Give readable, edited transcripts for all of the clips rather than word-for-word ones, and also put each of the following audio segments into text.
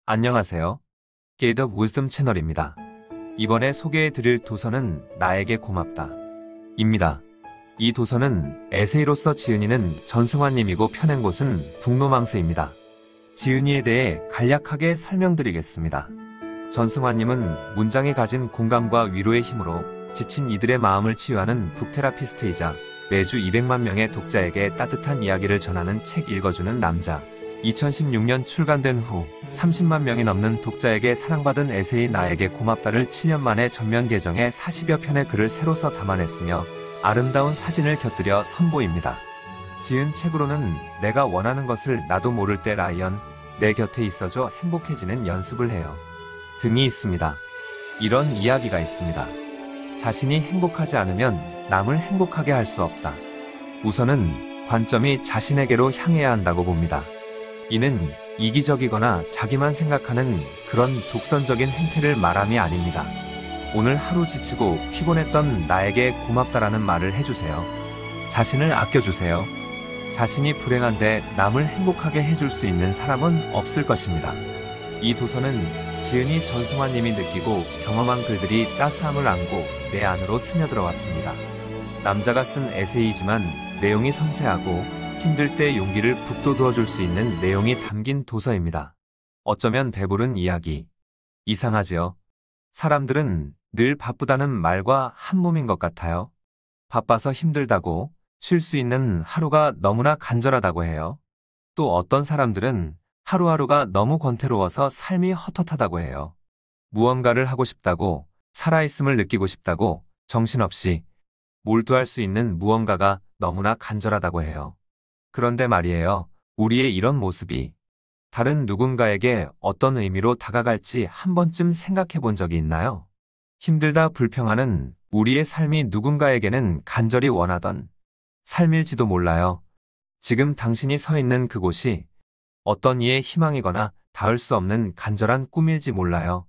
안녕하세요. Gate of Wisdom 채널입니다. 이번에 소개해드릴 도서는 나에게 고맙다 입니다. 이 도서는 에세이로서 지은이는 전승환님이고 펴낸 곳은 북로망스입니다. 지은이에 대해 간략하게 설명드리겠습니다. 전승환님은 문장이 가진 공감과 위로의 힘으로 지친 이들의 마음을 치유하는 북테라피스트이자 매주 200만 명의 독자에게 따뜻한 이야기를 전하는 책 읽어주는 남자. 2016년 출간된 후 30만 명이 넘는 독자에게 사랑받은 에세이 나에게 고맙다를 7년 만에 전면 개정해 40여 편의 글을 새로 써 담아냈으며 아름다운 사진을 곁들여 선보입니다. 지은 책으로는 내가 원하는 것을 나도 모를 때 라이언, 내 곁에 있어줘 행복해지는 연습을 해요 등이 있습니다. 이런 이야기가 있습니다. 자신이 행복하지 않으면 남을 행복하게 할 수 없다. 우선은 관점이 자신에게로 향해야 한다고 봅니다. 이는 이기적이거나 자기만 생각하는 그런 독선적인 행태를 말함이 아닙니다. 오늘 하루 지치고 피곤했던 나에게 고맙다라는 말을 해주세요. 자신을 아껴주세요. 자신이 불행한데 남을 행복하게 해줄 수 있는 사람은 없을 것입니다. 이 도서는 지은이 전승환님이 느끼고 경험한 글들이 따스함을 안고 내 안으로 스며들어왔습니다. 남자가 쓴 에세이지만 내용이 섬세하고 힘들 때 용기를 북돋워 줄 수 있는 내용이 담긴 도서입니다. 어쩌면 배부른 이야기. 이상하지요? 사람들은 늘 바쁘다는 말과 한 몸인 것 같아요. 바빠서 힘들다고, 쉴 수 있는 하루가 너무나 간절하다고 해요. 또 어떤 사람들은 하루하루가 너무 권태로워서 삶이 헛헛하다고 해요. 무언가를 하고 싶다고, 살아있음을 느끼고 싶다고, 정신없이 몰두할 수 있는 무언가가 너무나 간절하다고 해요. 그런데 말이에요. 우리의 이런 모습이 다른 누군가에게 어떤 의미로 다가갈지 한 번쯤 생각해 본 적이 있나요? 힘들다 불평하는 우리의 삶이 누군가에게는 간절히 원하던 삶일지도 몰라요. 지금 당신이 서 있는 그곳이 어떤 이의 희망이거나 닿을 수 없는 간절한 꿈일지 몰라요.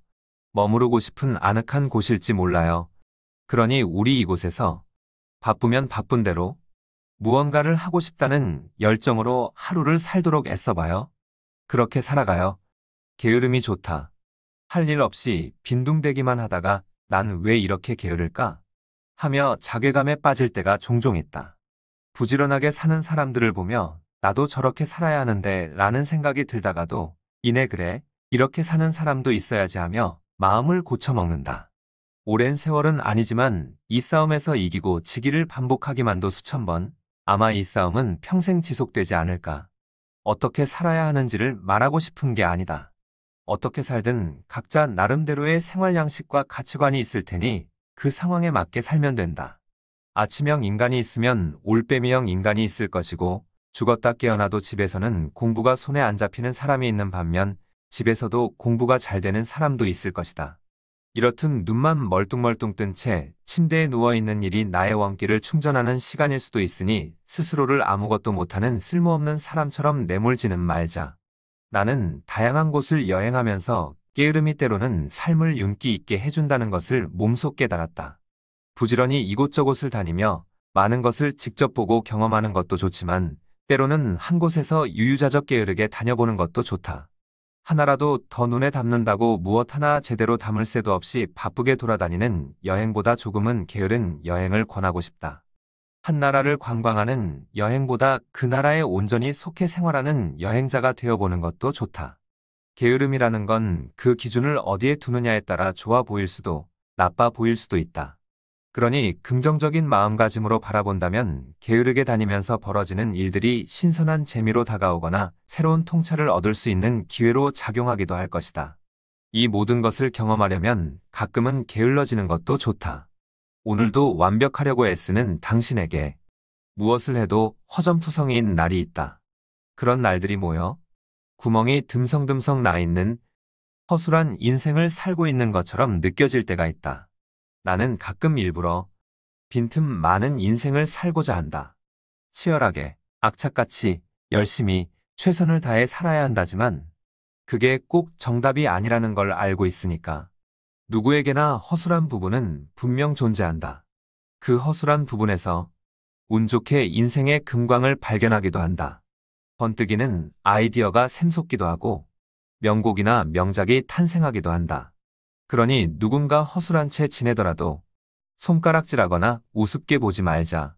머무르고 싶은 아늑한 곳일지 몰라요. 그러니 우리 이곳에서 바쁘면 바쁜 대로 무언가를 하고 싶다는 열정으로 하루를 살도록 애써봐요. 그렇게 살아가요. 게으름이 좋다. 할 일 없이 빈둥대기만 하다가 난 왜 이렇게 게으를까? 하며 자괴감에 빠질 때가 종종 있다. 부지런하게 사는 사람들을 보며 나도 저렇게 살아야 하는데 라는 생각이 들다가도 이내 그래, 이렇게 사는 사람도 있어야지 하며 마음을 고쳐먹는다. 오랜 세월은 아니지만 이 싸움에서 이기고 지기를 반복하기만도 수천 번. 아마 이 싸움은 평생 지속되지 않을까. 어떻게 살아야 하는지를 말하고 싶은 게 아니다. 어떻게 살든 각자 나름대로의 생활 양식과 가치관이 있을 테니 그 상황에 맞게 살면 된다. 아침형 인간이 있으면 올빼미형 인간이 있을 것이고 죽었다 깨어나도 집에서는 공부가 손에 안 잡히는 사람이 있는 반면 집에서도 공부가 잘 되는 사람도 있을 것이다. 이렇듯 눈만 멀뚱멀뚱 뜬 채 침대에 누워있는 일이 나의 원기를 충전하는 시간일 수도 있으니 스스로를 아무것도 못하는 쓸모없는 사람처럼 내몰지는 말자. 나는 다양한 곳을 여행하면서 게으름이 때로는 삶을 윤기 있게 해준다는 것을 몸소 깨달았다. 부지런히 이곳저곳을 다니며 많은 것을 직접 보고 경험하는 것도 좋지만 때로는 한 곳에서 유유자적 게으르게 다녀보는 것도 좋다. 하나라도 더 눈에 담는다고 무엇 하나 제대로 담을 새도 없이 바쁘게 돌아다니는 여행보다 조금은 게으른 여행을 권하고 싶다. 한 나라를 관광하는 여행보다 그 나라에 온전히 속해 생활하는 여행자가 되어보는 것도 좋다. 게으름이라는 건 그 기준을 어디에 두느냐에 따라 좋아 보일 수도 나빠 보일 수도 있다. 그러니 긍정적인 마음가짐으로 바라본다면 게으르게 다니면서 벌어지는 일들이 신선한 재미로 다가오거나 새로운 통찰을 얻을 수 있는 기회로 작용하기도 할 것이다. 이 모든 것을 경험하려면 가끔은 게을러지는 것도 좋다. 오늘도 완벽하려고 애쓰는 당신에게 무엇을 해도 허점투성이인 날이 있다. 그런 날들이 모여 구멍이 듬성듬성 나 있는 허술한 인생을 살고 있는 것처럼 느껴질 때가 있다. 나는 가끔 일부러 빈틈 많은 인생을 살고자 한다. 치열하게, 악착같이, 열심히, 최선을 다해 살아야 한다지만 그게 꼭 정답이 아니라는 걸 알고 있으니까. 누구에게나 허술한 부분은 분명 존재한다. 그 허술한 부분에서 운 좋게 인생의 금광을 발견하기도 한다. 번뜩이는 아이디어가 샘솟기도 하고 명곡이나 명작이 탄생하기도 한다. 그러니 누군가 허술한 채 지내더라도 손가락질하거나 우습게 보지 말자.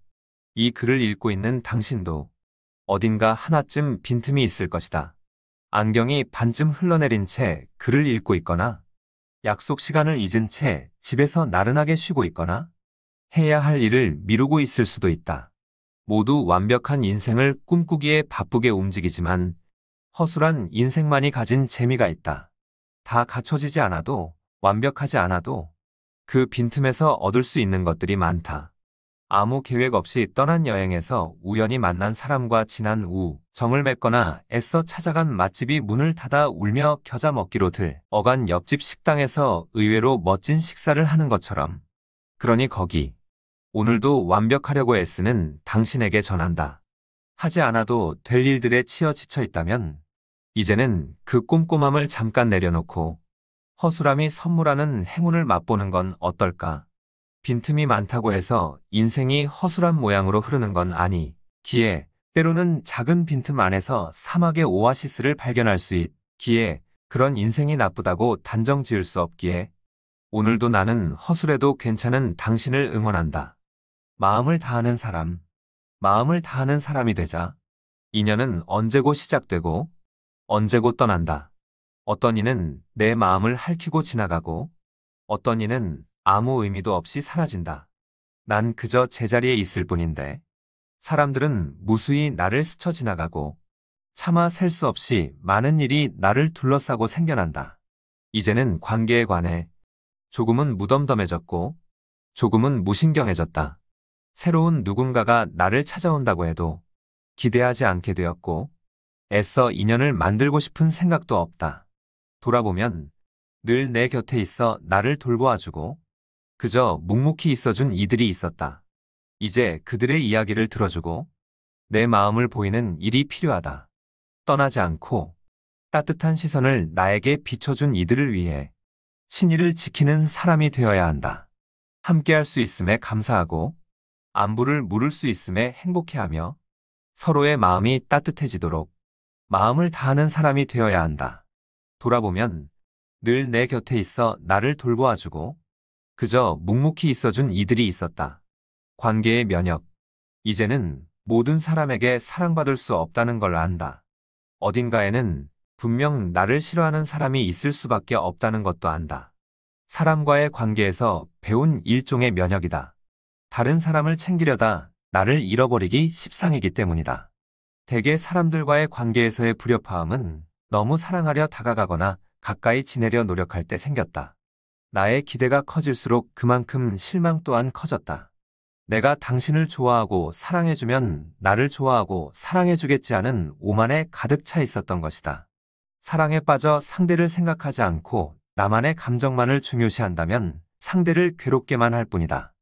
이 글을 읽고 있는 당신도 어딘가 하나쯤 빈틈이 있을 것이다. 안경이 반쯤 흘러내린 채 글을 읽고 있거나 약속 시간을 잊은 채 집에서 나른하게 쉬고 있거나 해야 할 일을 미루고 있을 수도 있다. 모두 완벽한 인생을 꿈꾸기에 바쁘게 움직이지만 허술한 인생만이 가진 재미가 있다. 다 갖춰지지 않아도 완벽하지 않아도 그 빈틈에서 얻을 수 있는 것들이 많다. 아무 계획 없이 떠난 여행에서 우연히 만난 사람과 지난 정을 맺거나 애써 찾아간 맛집이 문을 닫아 울며 겨자 먹기로 어간 옆집 식당에서 의외로 멋진 식사를 하는 것처럼. 그러니 거기 오늘도 완벽하려고 애쓰는 당신에게 전한다. 하지 않아도 될 일들에 치여 지쳐 있다면 이제는 그 꼼꼼함을 잠깐 내려놓고 허술함이 선물하는 행운을 맛보는 건 어떨까? 빈틈이 많다고 해서 인생이 허술한 모양으로 흐르는 건 아니기에 때로는 작은 빈틈 안에서 사막의 오아시스를 발견할 수 있기에 그런 인생이 나쁘다고 단정 지을 수 없기에 오늘도 나는 허술해도 괜찮은 당신을 응원한다. 마음을 다하는 사람이 되자. 인연은 언제고 시작되고 언제고 떠난다. 어떤 이는 내 마음을 핥히고 지나가고 어떤 이는 아무 의미도 없이 사라진다. 난 그저 제자리에 있을 뿐인데 사람들은 무수히 나를 스쳐 지나가고 차마 셀 수 없이 많은 일이 나를 둘러싸고 생겨난다. 이제는 관계에 관해 조금은 무덤덤해졌고 조금은 무신경해졌다. 새로운 누군가가 나를 찾아온다고 해도 기대하지 않게 되었고 애써 인연을 만들고 싶은 생각도 없다. 돌아보면 늘 내 곁에 있어 나를 돌보아주고 그저 묵묵히 있어준 이들이 있었다. 이제 그들의 이야기를 들어주고 내 마음을 보이는 일이 필요하다. 떠나지 않고 따뜻한 시선을 나에게 비춰준 이들을 위해 신의를 지키는 사람이 되어야 한다. 함께할 수 있음에 감사하고 안부를 물을 수 있음에 행복해하며 서로의 마음이 따뜻해지도록 마음을 다하는 사람이 되어야 한다. 돌아보면 늘 내 곁에 있어 나를 돌보아주고 그저 묵묵히 있어준 이들이 있었다. 관계의 면역. 이제는 모든 사람에게 사랑받을 수 없다는 걸 안다. 어딘가에는 분명 나를 싫어하는 사람이 있을 수밖에 없다는 것도 안다. 사람과의 관계에서 배운 일종의 면역이다. 다른 사람을 챙기려다 나를 잃어버리기 십상이기 때문이다. 대개 사람들과의 관계에서의 불협화음은 너무 사랑하려 다가가거나 가까이 지내려 노력할 때 생겼다. 나의 기대가 커질수록 그만큼 실망 또한 커졌다. 내가 당신을 좋아하고 사랑해주면 나를 좋아하고 사랑해주겠지 하는 오만에 가득 차 있었던 것이다. 사랑에 빠져 상대를 생각하지 않고 나만의 감정만을 중요시한다면 상대를 괴롭게만 할 뿐이다.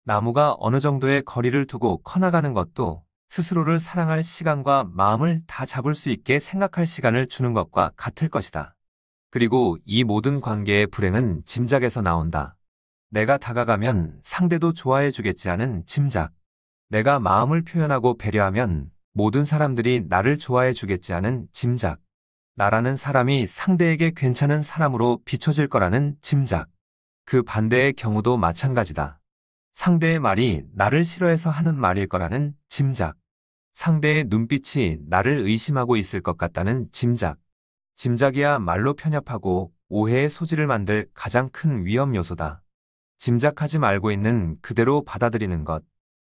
나무가 어느 정도의 거리를 두고 커나가는 것도 스스로를 사랑할 시간과 마음을 다 잡을 수 있게 생각할 시간을 주는 것과 같을 것이다. 그리고 이 모든 관계의 불행은 짐작에서 나온다. 내가 다가가면 상대도 좋아해 주겠지 하는 짐작. 내가 마음을 표현하고 배려하면 모든 사람들이 나를 좋아해 주겠지 하는 짐작. 나라는 사람이 상대에게 괜찮은 사람으로 비춰질 거라는 짐작. 그 반대의 경우도 마찬가지다. 상대의 말이 나를 싫어해서 하는 말일 거라는 짐작. 상대의 눈빛이 나를 의심하고 있을 것 같다는 짐작. 짐작이야 말로 편협하고 오해의 소지를 만들 가장 큰 위험 요소다. 짐작하지 말고 있는 그대로 받아들이는 것.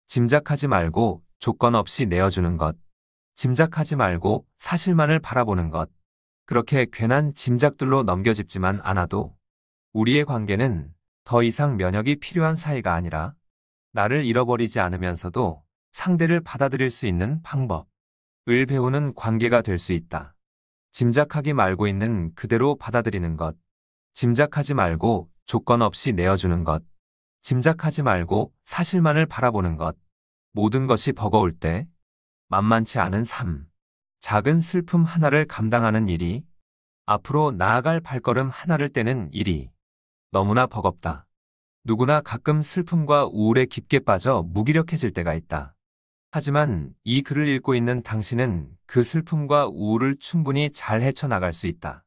짐작하지 말고 조건 없이 내어주는 것. 짐작하지 말고 사실만을 바라보는 것. 그렇게 괜한 짐작들로 넘겨짚지만 않아도 우리의 관계는 더 이상 면역이 필요한 사이가 아니라 나를 잃어버리지 않으면서도 상대를 받아들일 수 있는 방법을 배우는 관계가 될 수 있다. 짐작하기 말고 있는 그대로 받아들이는 것. 짐작하지 말고 조건 없이 내어주는 것. 짐작하지 말고 사실만을 바라보는 것. 모든 것이 버거울 때 만만치 않은 삶. 작은 슬픔 하나를 감당하는 일이 앞으로 나아갈 발걸음 하나를 떼는 일이 너무나 버겁다. 누구나 가끔 슬픔과 우울에 깊게 빠져 무기력해질 때가 있다. 하지만 이 글을 읽고 있는 당신은 그 슬픔과 우울을 충분히 잘 헤쳐나갈 수 있다.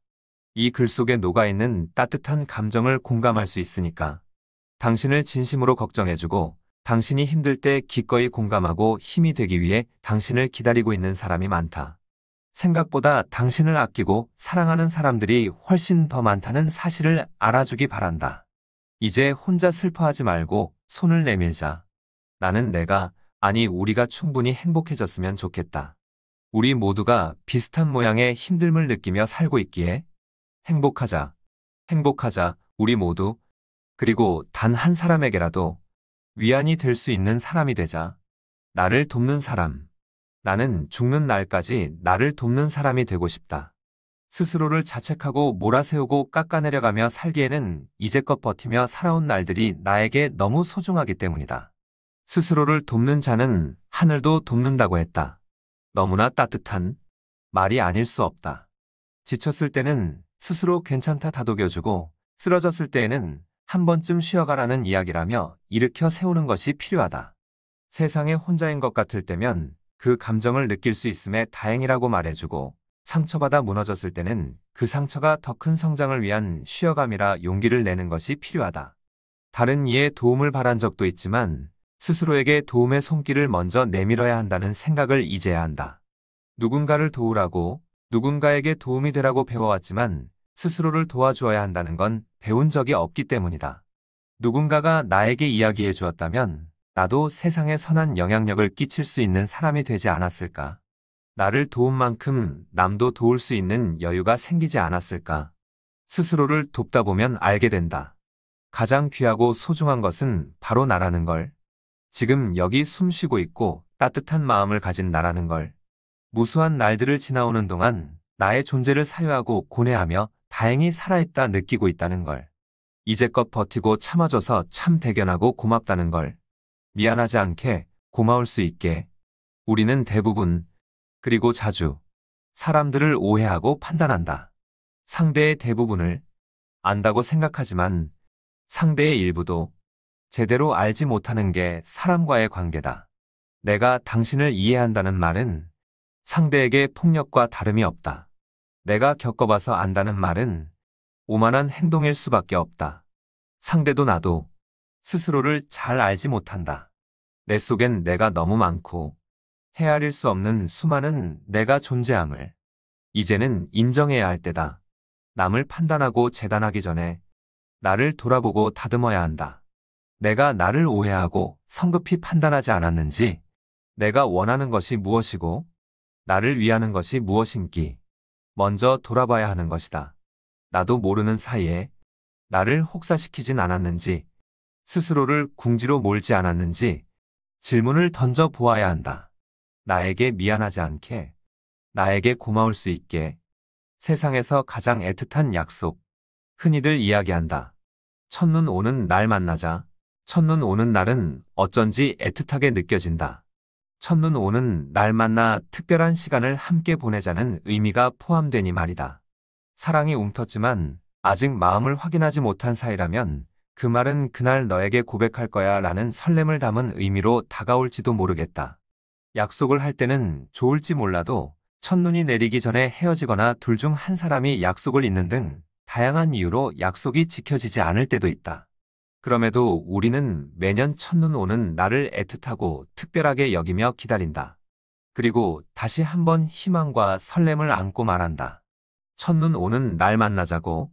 이 글 속에 녹아있는 따뜻한 감정을 공감할 수 있으니까. 당신을 진심으로 걱정해주고 당신이 힘들 때 기꺼이 공감하고 힘이 되기 위해 당신을 기다리고 있는 사람이 많다. 생각보다 당신을 아끼고 사랑하는 사람들이 훨씬 더 많다는 사실을 알아주기 바란다. 이제 혼자 슬퍼하지 말고 손을 내밀자. 나는 아니 우리가 충분히 행복해졌으면 좋겠다. 우리 모두가 비슷한 모양의 힘듦을 느끼며 살고 있기에 행복하자. 행복하자, 우리 모두. 그리고 단 한 사람에게라도 위안이 될 수 있는 사람이 되자. 나를 돕는 사람. 나는 죽는 날까지 나를 돕는 사람이 되고 싶다. 스스로를 자책하고 몰아세우고 깎아내려가며 살기에는 이제껏 버티며 살아온 날들이 나에게 너무 소중하기 때문이다. 스스로를 돕는 자는 하늘도 돕는다고 했다. 너무나 따뜻한 말이 아닐 수 없다. 지쳤을 때는 스스로 괜찮다 다독여주고 쓰러졌을 때에는 한 번쯤 쉬어가라는 이야기라며 일으켜 세우는 것이 필요하다. 세상에 혼자인 것 같을 때면 그 감정을 느낄 수 있음에 다행이라고 말해주고 상처받아 무너졌을 때는 그 상처가 더 큰 성장을 위한 쉬어감이라 용기를 내는 것이 필요하다. 다른 이의 도움을 바란 적도 있지만 스스로에게 도움의 손길을 먼저 내밀어야 한다는 생각을 잊어야 한다. 누군가를 도우라고 누군가에게 도움이 되라고 배워왔지만 스스로를 도와주어야 한다는 건 배운 적이 없기 때문이다. 누군가가 나에게 이야기해 주었다면 나도 세상에 선한 영향력을 끼칠 수 있는 사람이 되지 않았을까? 나를 도운 만큼 남도 도울 수 있는 여유가 생기지 않았을까? 스스로를 돕다 보면 알게 된다. 가장 귀하고 소중한 것은 바로 나라는 걸. 지금 여기 숨 쉬고 있고 따뜻한 마음을 가진 나라는 걸. 무수한 날들을 지나오는 동안 나의 존재를 사유하고 고뇌하며 다행히 살아있다 느끼고 있다는 걸. 이제껏 버티고 참아줘서 참 대견하고 고맙다는 걸. 미안하지 않게, 고마울 수 있게. 우리는 대부분, 그리고 자주, 사람들을 오해하고 판단한다. 상대의 대부분을 안다고 생각하지만 상대의 일부도 제대로 알지 못하는 게 사람과의 관계다. 내가 당신을 이해한다는 말은 상대에게 폭력과 다름이 없다. 내가 겪어봐서 안다는 말은 오만한 행동일 수밖에 없다. 상대도 나도 스스로를 잘 알지 못한다. 내 속엔 내가 너무 많고 헤아릴 수 없는 수많은 내가 존재함을 이제는 인정해야 할 때다. 남을 판단하고 재단하기 전에 나를 돌아보고 다듬어야 한다. 내가 나를 오해하고 성급히 판단하지 않았는지, 내가 원하는 것이 무엇이고 나를 위하는 것이 무엇인지 먼저 돌아봐야 하는 것이다. 나도 모르는 사이에 나를 혹사시키진 않았는지, 스스로를 궁지로 몰지 않았는지 질문을 던져 보아야 한다. 나에게 미안하지 않게, 나에게 고마울 수 있게. 세상에서 가장 애틋한 약속. 흔히들 이야기한다. 첫눈 오는 날 만나자. 첫눈 오는 날은 어쩐지 애틋하게 느껴진다. 첫눈 오는 날 만나 특별한 시간을 함께 보내자는 의미가 포함되니 말이다. 사랑이 움텄지만 아직 마음을 확인하지 못한 사이라면 그 말은 그날 너에게 고백할 거야 라는 설렘을 담은 의미로 다가올지도 모르겠다. 약속을 할 때는 좋을지 몰라도 첫눈이 내리기 전에 헤어지거나 둘 중 한 사람이 약속을 잇는 등 다양한 이유로 약속이 지켜지지 않을 때도 있다. 그럼에도 우리는 매년 첫눈 오는 날을 애틋하고 특별하게 여기며 기다린다. 그리고 다시 한번 희망과 설렘을 안고 말한다. 첫눈 오는 날 만나자고.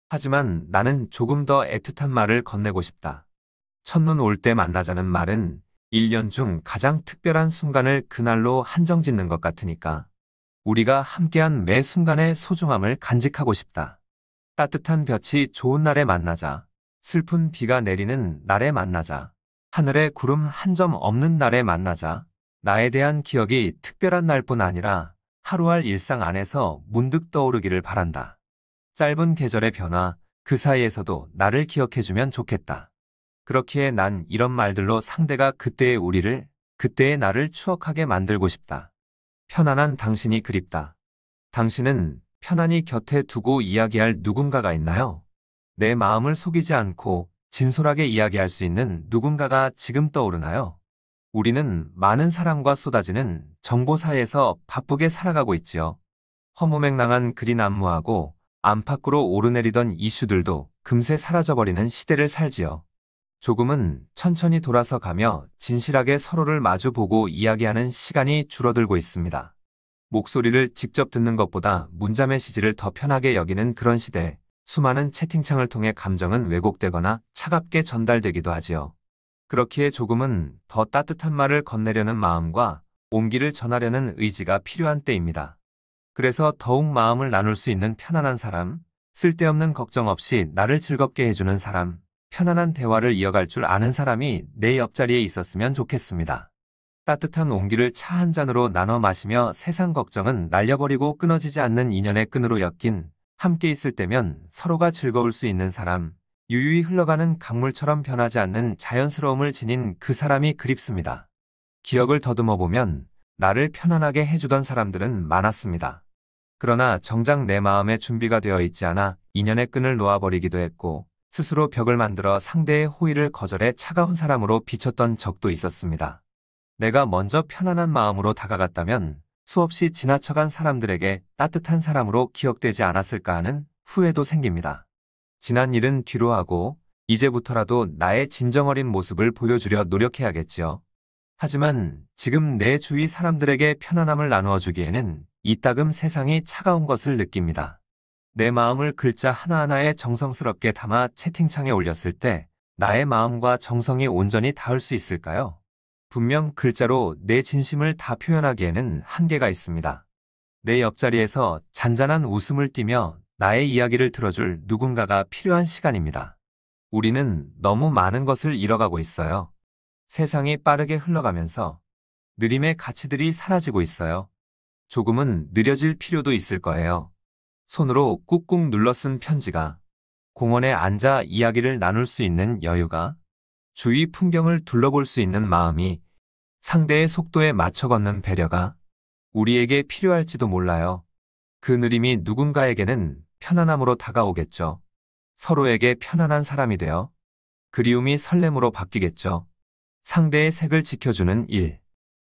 하지만 나는 조금 더 애틋한 말을 건네고 싶다. 첫눈 올 때 만나자는 말은 1년 중 가장 특별한 순간을 그날로 한정짓는 것 같으니까 우리가 함께한 매 순간의 소중함을 간직하고 싶다. 따뜻한 볕이 좋은 날에 만나자. 슬픈 비가 내리는 날에 만나자. 하늘에 구름 한 점 없는 날에 만나자. 나에 대한 기억이 특별한 날뿐 아니라 하루할 일상 안에서 문득 떠오르기를 바란다. 짧은 계절의 변화, 그 사이에서도 나를 기억해주면 좋겠다. 그렇기에 난 이런 말들로 상대가 그때의 우리를, 그때의 나를 추억하게 만들고 싶다. 편안한 당신이 그립다. 당신은 편안히 곁에 두고 이야기할 누군가가 있나요? 내 마음을 속이지 않고 진솔하게 이야기할 수 있는 누군가가 지금 떠오르나요? 우리는 많은 사람과 쏟아지는 정보 사이에서 바쁘게 살아가고 있지요. 허무맹랑한 글이 난무하고 안팎으로 오르내리던 이슈들도 금세 사라져버리는 시대를 살지요. 조금은 천천히 돌아서 가며 진실하게 서로를 마주보고 이야기하는 시간이 줄어들고 있습니다. 목소리를 직접 듣는 것보다 문자 메시지를 더 편하게 여기는 그런 시대, 수많은 채팅창을 통해 감정은 왜곡되거나 차갑게 전달되기도 하지요. 그렇기에 조금은 더 따뜻한 말을 건네려는 마음과 온기를 전하려는 의지가 필요한 때입니다. 그래서 더욱 마음을 나눌 수 있는 편안한 사람, 쓸데없는 걱정 없이 나를 즐겁게 해주는 사람, 편안한 대화를 이어갈 줄 아는 사람이 내 옆자리에 있었으면 좋겠습니다. 따뜻한 온기를 차 한 잔으로 나눠 마시며 세상 걱정은 날려버리고 끊어지지 않는 인연의 끈으로 엮인, 함께 있을 때면 서로가 즐거울 수 있는 사람, 유유히 흘러가는 강물처럼 변하지 않는 자연스러움을 지닌 그 사람이 그립습니다. 기억을 더듬어 보면 나를 편안하게 해주던 사람들은 많았습니다. 그러나 정작 내 마음에 준비가 되어 있지 않아 인연의 끈을 놓아버리기도 했고 스스로 벽을 만들어 상대의 호의를 거절해 차가운 사람으로 비쳤던 적도 있었습니다. 내가 먼저 편안한 마음으로 다가갔다면 수없이 지나쳐간 사람들에게 따뜻한 사람으로 기억되지 않았을까 하는 후회도 생깁니다. 지난 일은 뒤로 하고 이제부터라도 나의 진정어린 모습을 보여주려 노력해야겠지요. 하지만 지금 내 주위 사람들에게 편안함을 나누어 주기에는 이따금 세상이 차가운 것을 느낍니다. 내 마음을 글자 하나하나에 정성스럽게 담아 채팅창에 올렸을 때 나의 마음과 정성이 온전히 닿을 수 있을까요? 분명 글자로 내 진심을 다 표현하기에는 한계가 있습니다. 내 옆자리에서 잔잔한 웃음을 띠며 나의 이야기를 들어줄 누군가가 필요한 시간입니다. 우리는 너무 많은 것을 잃어가고 있어요. 세상이 빠르게 흘러가면서 느림의 가치들이 사라지고 있어요. 조금은 느려질 필요도 있을 거예요. 손으로 꾹꾹 눌러 쓴 편지가, 공원에 앉아 이야기를 나눌 수 있는 여유가, 주위 풍경을 둘러볼 수 있는 마음이, 상대의 속도에 맞춰 걷는 배려가 우리에게 필요할지도 몰라요. 그 느림이 누군가에게는 편안함으로 다가오겠죠. 서로에게 편안한 사람이 되어 그리움이 설렘으로 바뀌겠죠. 상대의 색을 지켜주는 일.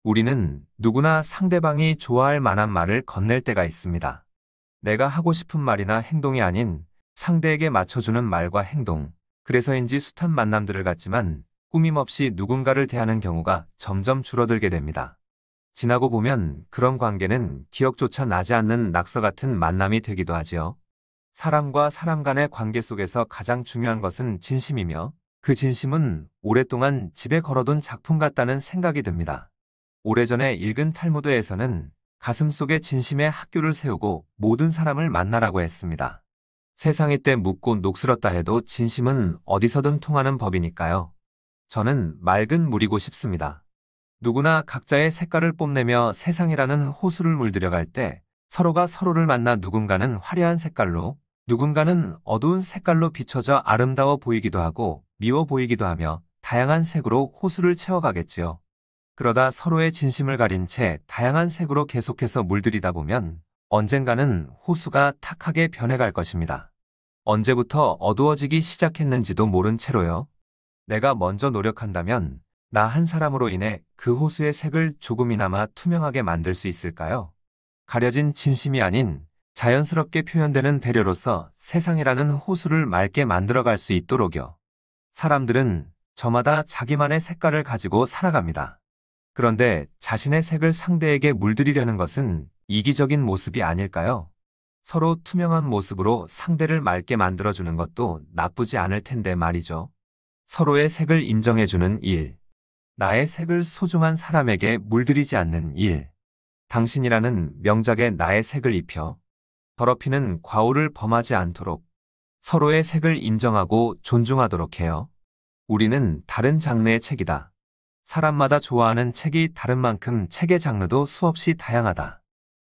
우리는 누구나 상대방이 좋아할 만한 말을 건넬 때가 있습니다. 내가 하고 싶은 말이나 행동이 아닌 상대에게 맞춰주는 말과 행동. 그래서인지 숱한 만남들을 갖지만 꾸밈없이 누군가를 대하는 경우가 점점 줄어들게 됩니다. 지나고 보면 그런 관계는 기억조차 나지 않는 낙서 같은 만남이 되기도 하지요. 사람과 사람 간의 관계 속에서 가장 중요한 것은 진심이며 그 진심은 오랫동안 집에 걸어둔 작품 같다는 생각이 듭니다. 오래전에 읽은 탈무드에서는 가슴속에 진심의 학교를 세우고 모든 사람을 만나라고 했습니다. 세상이 때 묻고 녹슬었다 해도 진심은 어디서든 통하는 법이니까요. 저는 맑은 물이고 싶습니다. 누구나 각자의 색깔을 뽐내며 세상이라는 호수를 물들여갈 때 서로가 서로를 만나 누군가는 화려한 색깔로, 누군가는 어두운 색깔로 비춰져 아름다워 보이기도 하고 미워 보이기도 하며 다양한 색으로 호수를 채워가겠지요. 그러다 서로의 진심을 가린 채 다양한 색으로 계속해서 물들이다 보면 언젠가는 호수가 탁하게 변해갈 것입니다. 언제부터 어두워지기 시작했는지도 모른 채로요. 내가 먼저 노력한다면 나 한 사람으로 인해 그 호수의 색을 조금이나마 투명하게 만들 수 있을까요? 가려진 진심이 아닌 자연스럽게 표현되는 배려로서 세상이라는 호수를 맑게 만들어갈 수 있도록요. 사람들은 저마다 자기만의 색깔을 가지고 살아갑니다. 그런데 자신의 색을 상대에게 물들이려는 것은 이기적인 모습이 아닐까요? 서로 투명한 모습으로 상대를 맑게 만들어주는 것도 나쁘지 않을 텐데 말이죠. 서로의 색을 인정해주는 일. 나의 색을 소중한 사람에게 물들이지 않는 일. 당신이라는 명작에 나의 색을 입혀 더럽히는 과오를 범하지 않도록 서로의 색을 인정하고 존중하도록 해요. 우리는 다른 장르의 책이다. 사람마다 좋아하는 책이 다른 만큼 책의 장르도 수없이 다양하다.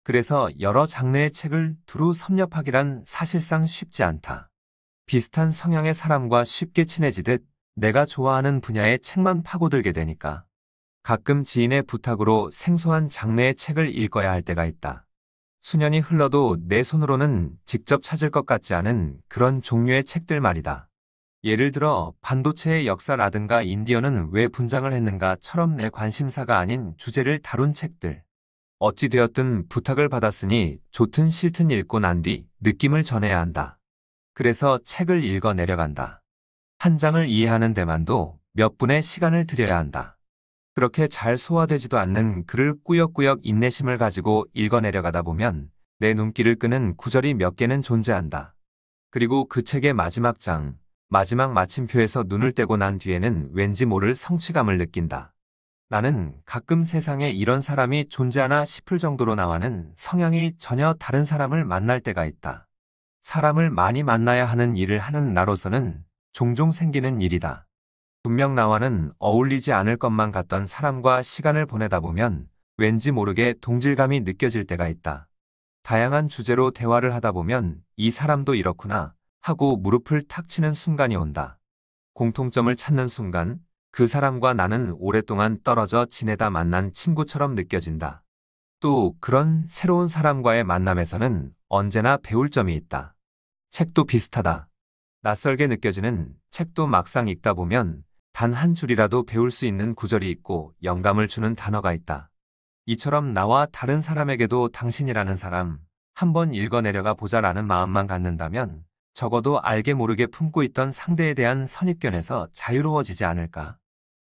그래서 여러 장르의 책을 두루 섭렵하기란 사실상 쉽지 않다. 비슷한 성향의 사람과 쉽게 친해지듯 내가 좋아하는 분야의 책만 파고들게 되니까. 가끔 지인의 부탁으로 생소한 장르의 책을 읽어야 할 때가 있다. 수년이 흘러도 내 손으로는 직접 찾을 것 같지 않은 그런 종류의 책들 말이다. 예를 들어 반도체의 역사라든가 인디언은 왜 분장을 했는가처럼 내 관심사가 아닌 주제를 다룬 책들. 어찌 되었든 부탁을 받았으니 좋든 싫든 읽고 난 뒤 느낌을 전해야 한다. 그래서 책을 읽어 내려간다. 한 장을 이해하는 데만도 몇 분의 시간을 들여야 한다. 그렇게 잘 소화되지도 않는 글을 꾸역꾸역 인내심을 가지고 읽어 내려가다 보면 내 눈길을 끄는 구절이 몇 개는 존재한다. 그리고 그 책의 마지막 장, 마지막 마침표에서 눈을 떼고 난 뒤에는 왠지 모를 성취감을 느낀다. 나는 가끔 세상에 이런 사람이 존재하나 싶을 정도로 나와는 성향이 전혀 다른 사람을 만날 때가 있다. 사람을 많이 만나야 하는 일을 하는 나로서는 종종 생기는 일이다. 분명 나와는 어울리지 않을 것만 같던 사람과 시간을 보내다 보면 왠지 모르게 동질감이 느껴질 때가 있다. 다양한 주제로 대화를 하다 보면 이 사람도 이렇구나 하고 무릎을 탁 치는 순간이 온다. 공통점을 찾는 순간 그 사람과 나는 오랫동안 떨어져 지내다 만난 친구처럼 느껴진다. 또 그런 새로운 사람과의 만남에서는 언제나 배울 점이 있다. 책도 비슷하다. 낯설게 느껴지는 책도 막상 읽다 보면 단 한 줄이라도 배울 수 있는 구절이 있고 영감을 주는 단어가 있다. 이처럼 나와 다른 사람에게도 당신이라는 사람 한번 읽어내려가 보자라는 마음만 갖는다면 적어도 알게 모르게 품고 있던 상대에 대한 선입견에서 자유로워지지 않을까.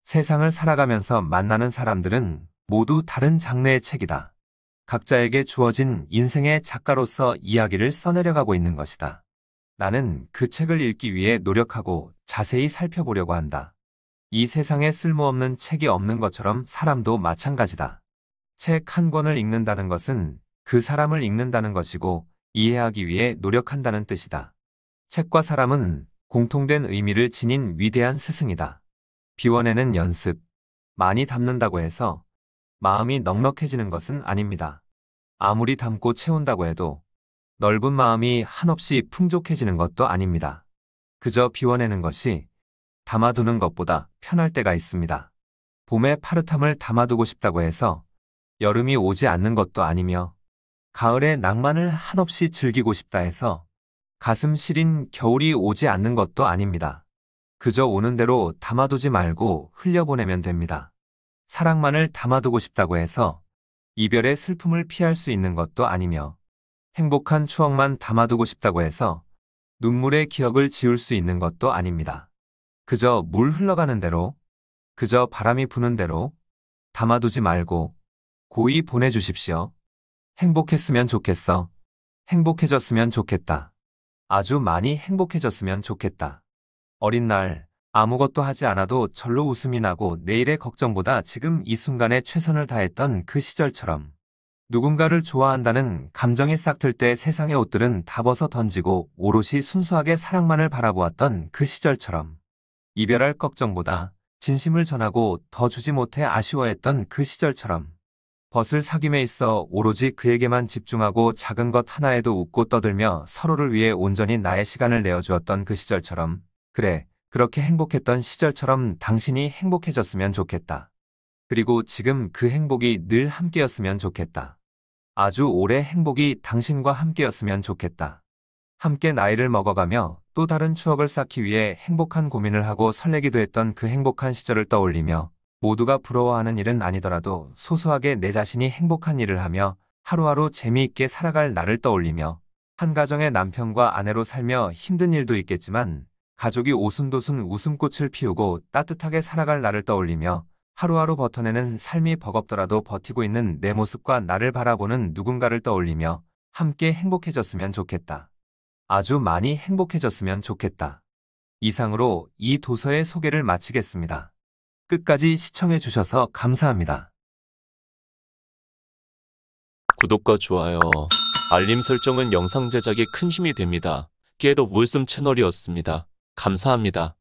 세상을 살아가면서 만나는 사람들은 모두 다른 장르의 책이다. 각자에게 주어진 인생의 작가로서 이야기를 써내려가고 있는 것이다. 나는 그 책을 읽기 위해 노력하고 자세히 살펴보려고 한다. 이 세상에 쓸모없는 책이 없는 것처럼 사람도 마찬가지다. 책 한 권을 읽는다는 것은 그 사람을 읽는다는 것이고 이해하기 위해 노력한다는 뜻이다. 책과 사람은 공통된 의미를 지닌 위대한 스승이다. 비워내는 연습. 많이 담는다고 해서 마음이 넉넉해지는 것은 아닙니다. 아무리 담고 채운다고 해도 넓은 마음이 한없이 풍족해지는 것도 아닙니다. 그저 비워내는 것이 담아두는 것보다 편할 때가 있습니다. 봄의 파릇함을 담아두고 싶다고 해서 여름이 오지 않는 것도 아니며 가을의 낭만을 한없이 즐기고 싶다 해서 가슴 시린 겨울이 오지 않는 것도 아닙니다. 그저 오는 대로 담아두지 말고 흘려보내면 됩니다. 사랑만을 담아두고 싶다고 해서 이별의 슬픔을 피할 수 있는 것도 아니며 행복한 추억만 담아두고 싶다고 해서 눈물의 기억을 지울 수 있는 것도 아닙니다. 그저 물 흘러가는 대로, 그저 바람이 부는 대로 담아두지 말고 고이 보내주십시오. 행복했으면 좋겠어. 행복해졌으면 좋겠다. 아주 많이 행복해졌으면 좋겠다. 어린 날 아무것도 하지 않아도 절로 웃음이 나고 내일의 걱정보다 지금 이 순간에 최선을 다했던 그 시절처럼 누군가를 좋아한다는 감정이 싹틀 때 세상의 옷들은 다 벗어 던지고 오롯이 순수하게 사랑만을 바라보았던 그 시절처럼 이별할 걱정보다 진심을 전하고 더 주지 못해 아쉬워했던 그 시절처럼 벗을 사귐에 있어 오로지 그에게만 집중하고 작은 것 하나에도 웃고 떠들며 서로를 위해 온전히 나의 시간을 내어주었던 그 시절처럼 그래, 그렇게 행복했던 시절처럼 당신이 행복해졌으면 좋겠다. 그리고 지금 그 행복이 늘 함께였으면 좋겠다. 아주 오래 행복이 당신과 함께였으면 좋겠다. 함께 나이를 먹어가며 또 다른 추억을 쌓기 위해 행복한 고민을 하고 설레기도 했던 그 행복한 시절을 떠올리며 모두가 부러워하는 일은 아니더라도 소소하게 내 자신이 행복한 일을 하며 하루하루 재미있게 살아갈 나를 떠올리며 한 가정의 남편과 아내로 살며 힘든 일도 있겠지만 가족이 오순도순 웃음꽃을 피우고 따뜻하게 살아갈 나를 떠올리며 하루하루 버텨내는 삶이 버겁더라도 버티고 있는 내 모습과 나를 바라보는 누군가를 떠올리며 함께 행복해졌으면 좋겠다. 아주 많이 행복해졌으면 좋겠다. 이상으로 이 도서의 소개를 마치겠습니다. 끝까지 시청해 주셔서 감사합니다. 구독과 좋아요, 알림 설정은 영상 제작에 큰 힘이 됩니다. 겟 오브 wisdom 채널이었습니다. 감사합니다.